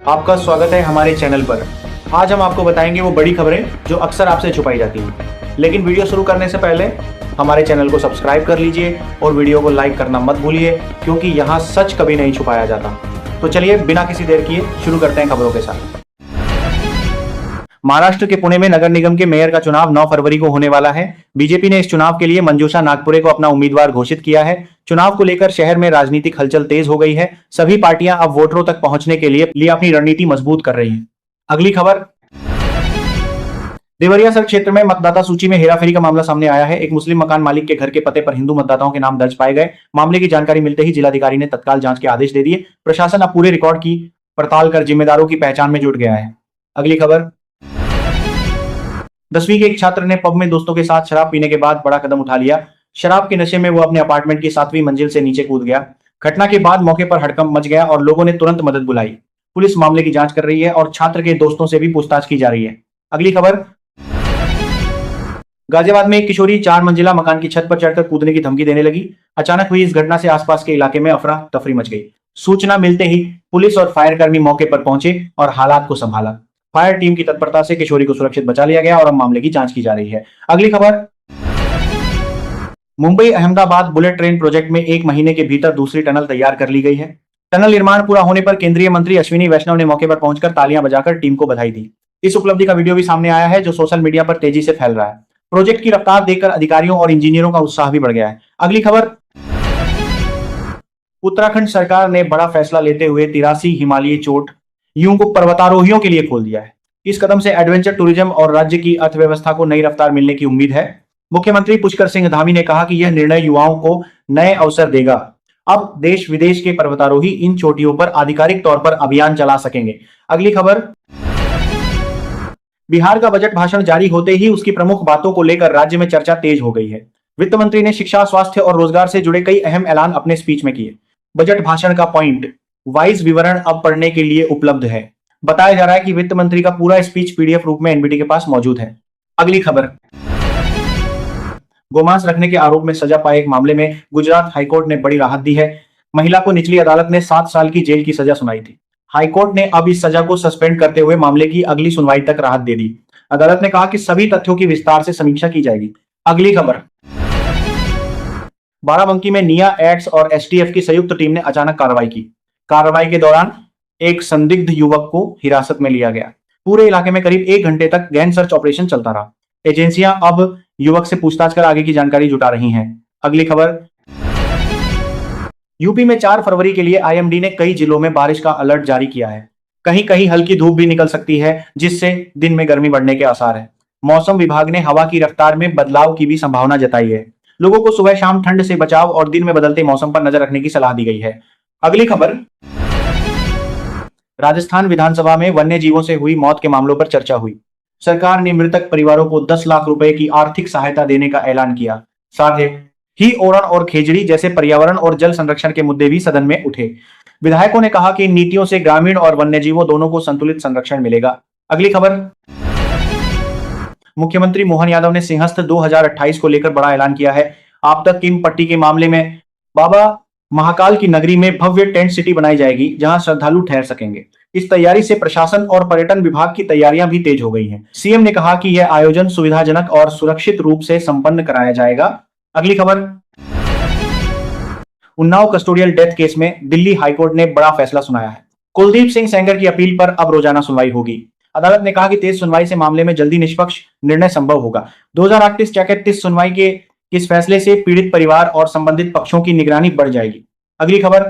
आपका स्वागत है हमारे चैनल पर। आज हम आपको बताएंगे वो बड़ी खबरें जो अक्सर आपसे छुपाई जाती हैं। लेकिन वीडियो शुरू करने से पहले हमारे चैनल को सब्सक्राइब कर लीजिए और वीडियो को लाइक करना मत भूलिए, क्योंकि यहाँ सच कभी नहीं छुपाया जाता। तो चलिए बिना किसी देर किए शुरू करते हैं खबरों के साथ। महाराष्ट्र के पुणे में नगर निगम के मेयर का चुनाव 9 फरवरी को होने वाला है। बीजेपी ने इस चुनाव के लिए मंजूषा नागपुरे को अपना उम्मीदवार घोषित किया है। चुनाव को लेकर शहर में राजनीतिक हलचल तेज हो गई है। सभी पार्टियां अब वोटरों तक पहुंचने के लिए अपनी रणनीति मजबूत कर रही हैं। अगली खबर, देवरिया क्षेत्र में मतदाता सूची में हेराफेरी का मामला सामने आया है। एक मुस्लिम मकान मालिक के घर के पते पर हिंदू मतदाताओं के नाम दर्ज पाए गए। मामले की जानकारी मिलते ही जिलाधिकारी ने तत्काल जांच के आदेश दे दिए। प्रशासन अब पूरे रिकॉर्ड की पड़ताल कर जिम्मेदारों की पहचान में जुट गया है। अगली खबर, 10वीं के एक छात्र ने पब में दोस्तों के साथ शराब पीने के बाद बड़ा कदम उठा लिया। शराब के नशे में वो अपने अपार्टमेंट की 7वीं मंजिल से नीचे कूद गया। घटना के बाद मौके पर हड़कंप मच गया और लोगों ने तुरंत मदद बुलाई। पुलिस मामले की जांच कर रही है और छात्र के दोस्तों से भी पूछताछ की जा रही है। अगली खबर, गाजियाबाद में एक किशोरी 4 मंजिला मकान की छत पर चढ़कर कूदने की धमकी देने लगी। अचानक हुई इस घटना से आसपास के इलाके में अफरा तफरी मच गई। सूचना मिलते ही पुलिस और फायर कर्मी मौके पर पहुंचे और हालात को संभाला। फायर टीम की तत्परता से किशोरी को सुरक्षित बचा लिया गया और अब मामले की जांच की जा रही है। अगली खबर, Mumbai Ahmedabad bullet train project में 1 महीने के भीतर दूसरी टनल तैयार कर ली गई है। टनल निर्माण पूरा होने पर केंद्रीय मंत्री अश्विनी वैष्णव ने मौके पर पहुंचकर तालियां बजाकर टीम को बधाई दी। इस उपलब्धि का वीडियो भी सामने आया है जो सोशल मीडिया पर तेजी से फैल रहा है। प्रोजेक्ट की रफ्तार देखकर अधिकारियों और इंजीनियरों का उत्साह भी बढ़ गया है। अगली खबर, उत्तराखंड सरकार ने बड़ा फैसला लेते हुए 83 हिमालयी चोटियों को पर्वतारोहियों के लिए खोल दिया है। इस कदम से एडवेंचर टूरिज्म और राज्य की अर्थव्यवस्था को नई रफ्तार मिलने की उम्मीद है। मुख्यमंत्री पुष्कर सिंह धामी ने कहा कि यह निर्णय युवाओं को नए अवसर देगा। अब देश विदेश के पर्वतारोही इन चोटियों पर आधिकारिक तौर पर अभियान चला सकेंगे। अगली खबर, बिहार का बजट भाषण जारी होते ही उसकी प्रमुख बातों को लेकर राज्य में चर्चा तेज हो गई है। वित्त मंत्री ने शिक्षा, स्वास्थ्य और रोजगार से जुड़े कई अहम ऐलान अपने स्पीच में किए। बजट भाषण का पॉइंट वाइज विवरण अब पढ़ने के लिए उपलब्ध है। बताया जा रहा है कि वित्त मंत्री का पूरा स्पीच पीडीएफ रूप में एनबीटी के पास मौजूद है। अगली खबर, गोमांस रखने के आरोप में सजा पाए एक मामले में गुजरात हाईकोर्ट ने बड़ी राहत दी है। महिला को निचली अदालत ने 7 साल की जेल की सजा सुनाई थी। हाईकोर्ट ने अब इस सजा को सस्पेंड करते हुए मामले की अगली सुनवाई तक राहत दे दी। अदालत ने कहा कि सभी तथ्यों की विस्तार से समीक्षा की जाएगी। अगली खबर, बाराबंकी में निया एक्ट्स और एसटीएफ की संयुक्त टीम ने अचानक कार्रवाई की। कार्रवाई के दौरान एक संदिग्ध युवक को हिरासत में लिया गया। पूरे इलाके में करीब 1 घंटे तक गहन सर्च ऑपरेशन चलता रहा। एजेंसियां अब युवक से पूछताछ कर आगे की जानकारी जुटा रही हैं। अगली खबर, यूपी में 4 फरवरी के लिए आईएमडी ने कई जिलों में बारिश का अलर्ट जारी किया है। कहीं कहीं हल्की धूप भी निकल सकती है, जिससे दिन में गर्मी बढ़ने के आसार है। मौसम विभाग ने हवा की रफ्तार में बदलाव की भी संभावना जताई है। लोगों को सुबह शाम ठंड से बचाव और दिन में बदलते मौसम पर नजर रखने की सलाह दी गई है। अगली खबर, राजस्थान विधानसभा में वन्य जीवों से हुई मौत के मामलों पर चर्चा हुई। सरकार ने मृतक परिवारों को 10 लाख रुपए की आर्थिक सहायता देने का ऐलान किया। साथ ही ओरण और खेजड़ी जैसे पर्यावरण और जल संरक्षण के मुद्दे भी सदन में उठे। विधायकों ने कहा कि इन नीतियों से ग्रामीण और वन्य जीवों दोनों को संतुलित संरक्षण मिलेगा। अगली खबर, मुख्यमंत्री मोहन यादव ने सिंहस्थ 2028 को लेकर बड़ा ऐलान किया है। आपदा किम पट्टी के मामले में बाबा महाकाल की नगरी में भव्य टेंट सिटी बनाई जाएगी, जहां श्रद्धालु ठहर सकेंगे। इस तैयारी से प्रशासन और पर्यटन विभाग की तैयारियां भी तेज हो गई हैं। सीएम ने कहा कि यह आयोजन सुविधाजनक और सुरक्षित रूप से संपन्न कराया जाएगा। अगली खबर, उन्नाव कस्टोडियल डेथ केस में दिल्ली हाईकोर्ट ने बड़ा फैसला सुनाया है। कुलदीप सिंह सेंगर की अपील पर अब रोजाना सुनवाई होगी। अदालत ने कहा कि तेज सुनवाई से मामले में जल्दी निष्पक्ष निर्णय संभव होगा। 2038 सुनवाई के इस फैसले से पीड़ित परिवार और संबंधित पक्षों की निगरानी बढ़ जाएगी। अगली खबर,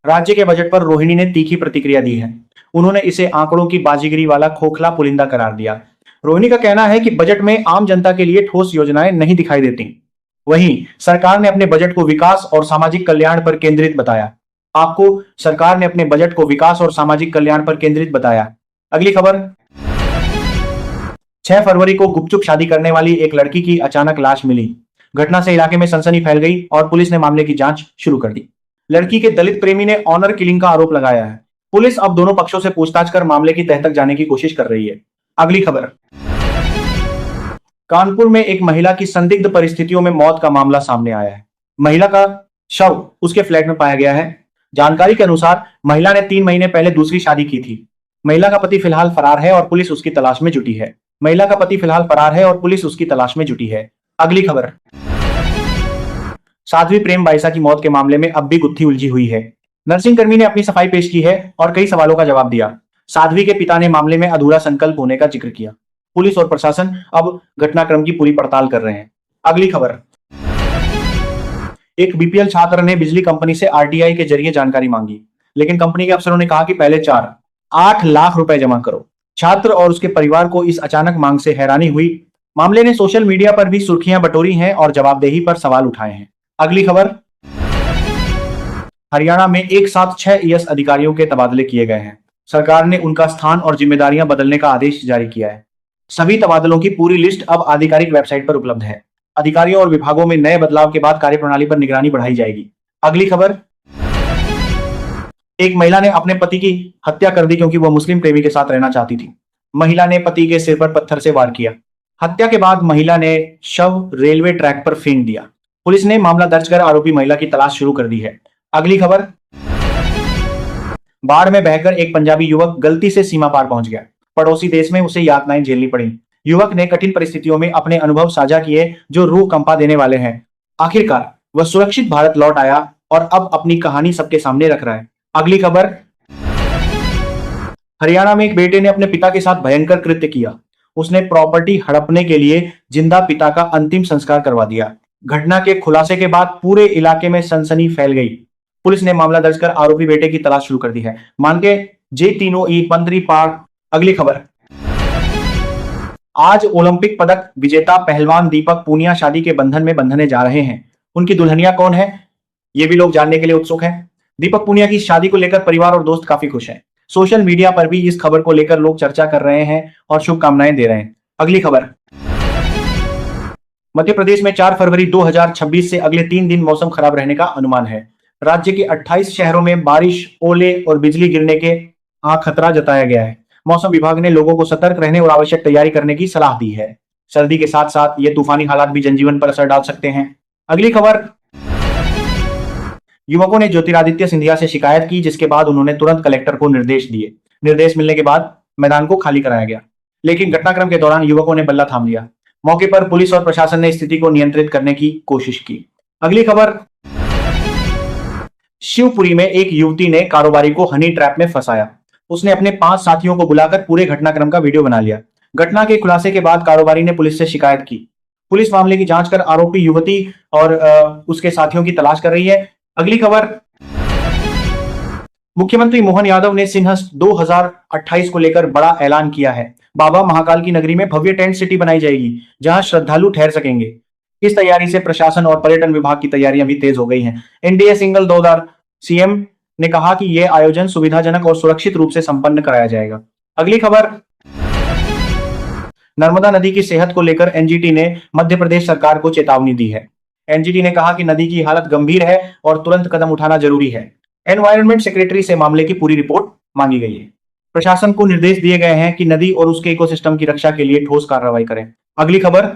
राज्य के बजट पर रोहिणी ने तीखी प्रतिक्रिया दी है। उन्होंने इसे आंकड़ों की बाजीगरी वाला खोखला पुलिंदा करार दिया। रोहिणी का कहना है कि बजट में आम जनता के लिए ठोस योजनाएं नहीं दिखाई देती। वहीं सरकार ने अपने बजट को विकास और सामाजिक कल्याण पर केंद्रित बताया। सरकार ने अपने बजट को विकास और सामाजिक कल्याण पर केंद्रित बताया। अगली खबर, 6 फरवरी को गुपचुप शादी करने वाली एक लड़की की अचानक लाश मिली। घटना से इलाके में सनसनी फैल गई और पुलिस ने मामले की जांच शुरू कर दी। लड़की के दलित प्रेमी ने ऑनर किलिंग का आरोप लगाया है। पुलिस अब दोनों पक्षों से पूछताछ कर मामले की तह तक जाने की कोशिश कर रही है। अगली खबर, कानपुर में एक महिला की संदिग्ध परिस्थितियों में मौत का मामला सामने आया है। महिला का शव उसके फ्लैट में पाया गया है। जानकारी के अनुसार महिला ने 3 महीने पहले दूसरी शादी की थी। महिला का पति फिलहाल फरार है और पुलिस उसकी तलाश में जुटी है। महिला का पति फिलहाल फरार है और पुलिस उसकी तलाश में जुटी है। अगली खबर, साध्वी प्रेम बाइसा की मौत के मामले में अब भी गुत्थी उलझी हुई है। नर्सिंग कर्मी ने अपनी सफाई पेश की है और कई सवालों का जवाब दिया। साध्वी के पिता ने मामले में अधूरा संकल्प होने का जिक्र किया। पुलिस और प्रशासन अब घटनाक्रम की पूरी पड़ताल कर रहे हैं। अगली खबर, एक बीपीएल छात्र ने बिजली कंपनी से आरटीआई के जरिए जानकारी मांगी, लेकिन कंपनी के अफसरों ने कहा कि पहले 8 लाख रुपए जमा करो। छात्र और उसके परिवार को इस अचानक मांग से हैरानी हुई। मामले ने सोशल मीडिया पर भी सुर्खियां बटोरी हैं और जवाबदेही पर सवाल उठाए हैं। अगली खबर, हरियाणा में एक साथ 6 ईएस अधिकारियों के तबादले किए गए हैं। सरकार ने उनका स्थान और जिम्मेदारियां बदलने का आदेश जारी किया है। सभी तबादलों की पूरी लिस्ट अब आधिकारिक वेबसाइट पर उपलब्ध है। अधिकारियों और विभागों में नए बदलाव के बाद कार्यप्रणाली पर निगरानी बढ़ाई जाएगी। अगली खबर, एक महिला ने अपने पति की हत्या कर दी क्योंकि वह मुस्लिम प्रेमी के साथ रहना चाहती थी। महिला ने पति के सिर पर पत्थर से वार किया। हत्या के बाद महिला ने शव रेलवे ट्रैक पर फेंक दिया। पुलिस ने मामला दर्ज कर आरोपी महिला की तलाश शुरू कर दी है। अगली खबर, बाढ़ में बहकर एक पंजाबी युवक गलती से सीमा पार पहुंच गया। पड़ोसी देश में उसे यातनाएं झेलनी पड़ी। युवक ने कठिन परिस्थितियों में अपने अनुभव साझा किए जो रूह कंपा देने वाले हैं। आखिरकार वह सुरक्षित भारत लौट आया और अब अपनी कहानी सबके सामने रख रहा है। अगली खबर, हरियाणा में एक बेटे ने अपने पिता के साथ भयंकर कृत्य किया। उसने प्रॉपर्टी हड़पने के लिए जिंदा पिता का अंतिम संस्कार करवा दिया। घटना के खुलासे के बाद पूरे इलाके में सनसनी फैल गई। पुलिस ने मामला दर्ज कर आरोपी बेटे की तलाश शुरू कर दी है। मान के जे तीनों ई मंत्री पार। अगली खबर, आज ओलंपिक पदक विजेता पहलवान दीपक पूनिया शादी के बंधन में बंधने जा रहे हैं। उनकी दुल्हनिया कौन है, ये भी लोग जानने के लिए उत्सुक हैं। दीपक पूनिया की शादी को लेकर परिवार और दोस्त काफी खुश हैं। सोशल मीडिया पर भी इस खबर को लेकर लोग चर्चा कर रहे हैं और शुभकामनाएं दे रहे हैं। अगली खबर, मध्य प्रदेश में 4 फरवरी 2026 से अगले 3 दिन मौसम खराब रहने का अनुमान है। राज्य के 28 शहरों में बारिश, ओले और बिजली गिरने के खतरा जताया गया है। मौसम विभाग ने लोगों को सतर्क रहने और आवश्यक तैयारी करने की सलाह दी है। सर्दी के साथ साथ ये तूफानी हालात भी जनजीवन पर असर डाल सकते हैं। अगली खबर, युवकों ने ज्योतिरादित्य सिंधिया से शिकायत की, जिसके बाद उन्होंने तुरंत कलेक्टर को निर्देश दिए। निर्देश मिलने के बाद मैदान को खाली कराया गया, लेकिन घटनाक्रम के दौरान युवकों ने बल्ला थाम लिया। मौके पर पुलिस और प्रशासन ने स्थिति को नियंत्रित करने की कोशिश की। अगली खबर, शिवपुरी में एक युवती ने कारोबारी को हनी ट्रैप में फंसाया। उसने अपने 5 साथियों को बुलाकर पूरे घटनाक्रम का वीडियो बना लिया। घटना के खुलासे के बाद कारोबारी ने पुलिस से शिकायत की। पुलिस मामले की जांच कर आरोपी युवती और उसके साथियों की तलाश कर रही है। अगली खबर, मुख्यमंत्री मोहन यादव ने सिंहस्थ 2028 को लेकर बड़ा ऐलान किया है। बाबा महाकाल की नगरी में भव्य टेंट सिटी बनाई जाएगी, जहां श्रद्धालु ठहर सकेंगे। इस तैयारी से प्रशासन और पर्यटन विभाग की तैयारियां भी तेज हो गई हैं। एनडीए सिंगल 2000 सीएम ने कहा कि यह आयोजन सुविधाजनक और सुरक्षित रूप से संपन्न कराया जाएगा। अगली खबर, नर्मदा नदी की सेहत को लेकर एनजीटी ने मध्य प्रदेश सरकार को चेतावनी दी है। एनजीटी ने कहा कि नदी की हालत गंभीर है और तुरंत कदम उठाना जरूरी है। एनवायरमेंट सेक्रेटरी से मामले की पूरी रिपोर्ट मांगी गई है। प्रशासन को निर्देश दिए गए हैं कि नदी और उसके इकोसिस्टम की रक्षा के लिए ठोस कार्रवाई करें। अगली खबर,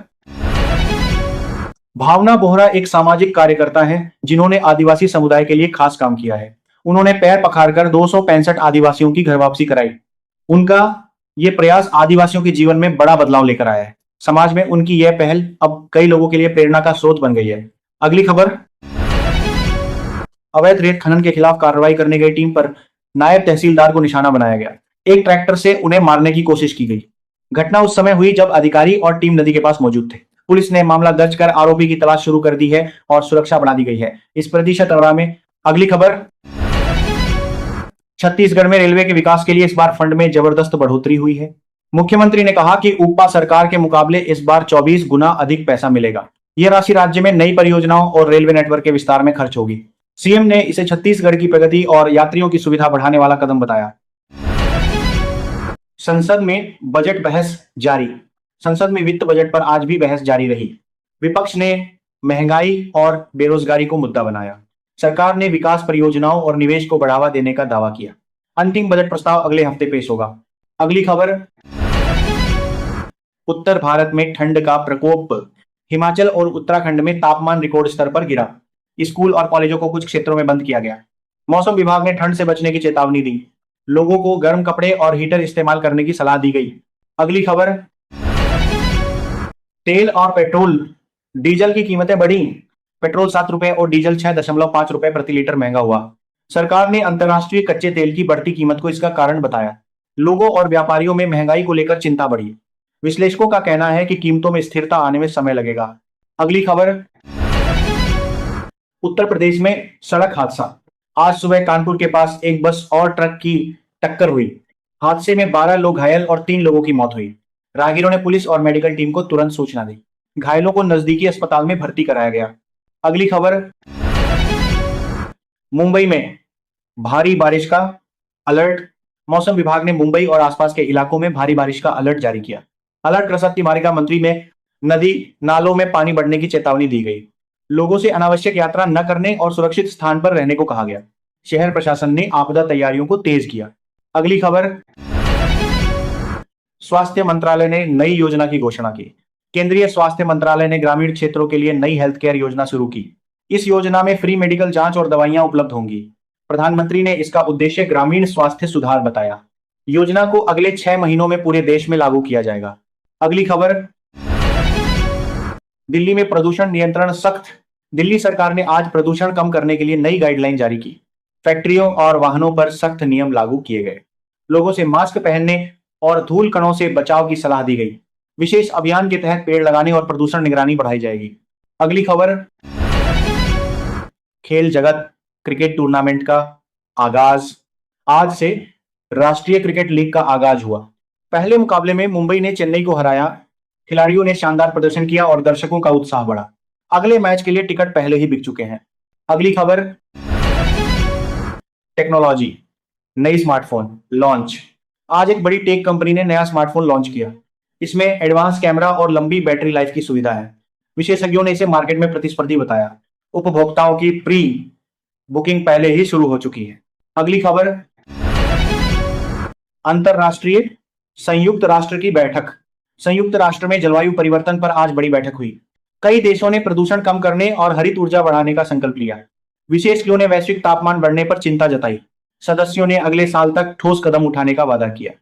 भावना बोहरा एक सामाजिक कार्यकर्ता हैं जिन्होंने आदिवासी समुदाय के लिए खास काम किया है। उन्होंने पैर पखारकर 265 आदिवासियों की घर वापसी कराई। उनका यह प्रयास आदिवासियों के जीवन में बड़ा बदलाव लेकर आया है। समाज में उनकी यह पहल अब कई लोगों के लिए प्रेरणा का स्रोत बन गई है। अगली खबर, अवैध रेत खनन के खिलाफ कार्रवाई करने गई टीम पर नायब तहसीलदार को निशाना बनाया गया। एक ट्रैक्टर से उन्हें मारने की कोशिश की गई। घटना उस समय हुई जब अधिकारी और टीम नदी के पास मौजूद थे। पुलिस ने मामला दर्ज कर आरोपी की तलाश शुरू कर दी है और सुरक्षा बढ़ा दी गई है। इस प्रतिशत में अगली खबर, छत्तीसगढ़ में रेलवे के विकास के लिए इस बार फंड में जबरदस्त बढ़ोतरी हुई है। मुख्यमंत्री ने कहा कि ऊपा सरकार के मुकाबले इस बार 24 गुना अधिक पैसा मिलेगा। यह राशि राज्य में नई परियोजनाओं और रेलवे नेटवर्क के विस्तार में खर्च होगी। सीएम ने इसे छत्तीसगढ़ की प्रगति और यात्रियों की सुविधा बढ़ाने वाला कदम बताया। संसद में बजट बहस जारी। संसद में वित्त बजट पर आज भी बहस जारी रही। विपक्ष ने महंगाई और बेरोजगारी को मुद्दा बनाया। सरकार ने विकास परियोजनाओं और निवेश को बढ़ावा देने का दावा किया। अंतिम बजट प्रस्ताव अगले हफ्ते पेश होगा। अगली खबर, उत्तर भारत में ठंड का प्रकोप। हिमाचल और उत्तराखंड में तापमान रिकॉर्ड स्तर पर गिरा। स्कूल और कॉलेजों को कुछ क्षेत्रों में बंद किया गया। मौसम विभाग ने ठंड से बचने की चेतावनी दी। लोगों को गर्म कपड़े और हीटर इस्तेमाल करने की सलाह दी गई। अगली खबर, तेल और पेट्रोल डीजल की कीमतें बढ़ी। पेट्रोल 7 रुपए और डीजल 6.5 रुपए प्रति लीटर महंगा हुआ। सरकार ने अंतर्राष्ट्रीय कच्चे तेल की बढ़ती कीमत को इसका कारण बताया। लोगों और व्यापारियों में महंगाई को लेकर चिंता बढ़ी। विश्लेषकों का कहना है कि कीमतों में स्थिरता आने में समय लगेगा। अगली खबर, उत्तर प्रदेश में सड़क हादसा। आज सुबह कानपुर के पास एक बस और ट्रक की टक्कर हुई। हादसे में 12 लोग घायल और 3 लोगों की मौत हुई। राहगीरों ने पुलिस और मेडिकल टीम को तुरंत सूचना दी। घायलों को नजदीकी अस्पताल में भर्ती कराया गया। अगली खबर, मुंबई में भारी बारिश का अलर्ट। मौसम विभाग ने मुंबई और आसपास के इलाकों में भारी बारिश का अलर्ट जारी किया। अलर्ट रसद की मारिका मंत्री में नदी नालों में पानी बढ़ने की चेतावनी दी गई। लोगों से अनावश्यक यात्रा न करने और सुरक्षित स्थान पर रहने को कहा गया। शहर प्रशासन ने आपदा तैयारियों को तेज किया। अगली खबर, स्वास्थ्य मंत्रालय ने नई योजना की घोषणा की। केंद्रीय स्वास्थ्य मंत्रालय ने ग्रामीण क्षेत्रों के लिए नई हेल्थ केयर योजना शुरू की। इस योजना में फ्री मेडिकल जांच और दवाइयां उपलब्ध होंगी। प्रधानमंत्री ने इसका उद्देश्य ग्रामीण स्वास्थ्य सुधार बताया। योजना को अगले 6 महीनों में पूरे देश में लागू किया जाएगा। अगली खबर, दिल्ली में प्रदूषण नियंत्रण सख्त। दिल्ली सरकार ने आज प्रदूषण कम करने के लिए नई गाइडलाइन जारी की। फैक्ट्रियों और वाहनों पर सख्त नियम लागू किए गए। लोगों से मास्क पहनने और धूल कणों से बचाव की सलाह दी गई। विशेष अभियान के तहत पेड़ लगाने और प्रदूषण निगरानी बढ़ाई जाएगी। अगली खबर, खेल जगत क्रिकेट टूर्नामेंट का आगाज। आज से राष्ट्रीय क्रिकेट लीग का आगाज हुआ। पहले मुकाबले में मुंबई ने चेन्नई को हराया। खिलाड़ियों ने शानदार प्रदर्शन किया और दर्शकों का उत्साह बढ़ा। अगले मैच के लिए टिकट पहले ही बिक चुके हैं। अगली खबर, टेक्नोलॉजी, नई स्मार्टफोन लॉन्च। आज एक बड़ी टेक कंपनी ने नया स्मार्टफोन लॉन्च किया। इसमें एडवांस कैमरा और लंबी बैटरी लाइफ की सुविधा है। विशेषज्ञों ने इसे मार्केट में प्रतिस्पर्धी बताया। उपभोक्ताओं की प्री बुकिंग पहले ही शुरू हो चुकी है। अगली खबर, अंतरराष्ट्रीय संयुक्त राष्ट्र की बैठक। संयुक्त राष्ट्र में जलवायु परिवर्तन पर आज बड़ी बैठक हुई। कई देशों ने प्रदूषण कम करने और हरित ऊर्जा बढ़ाने का संकल्प लिया। विशेषज्ञों ने वैश्विक तापमान बढ़ने पर चिंता जताई। सदस्यों ने अगले साल तक ठोस कदम उठाने का वादा किया।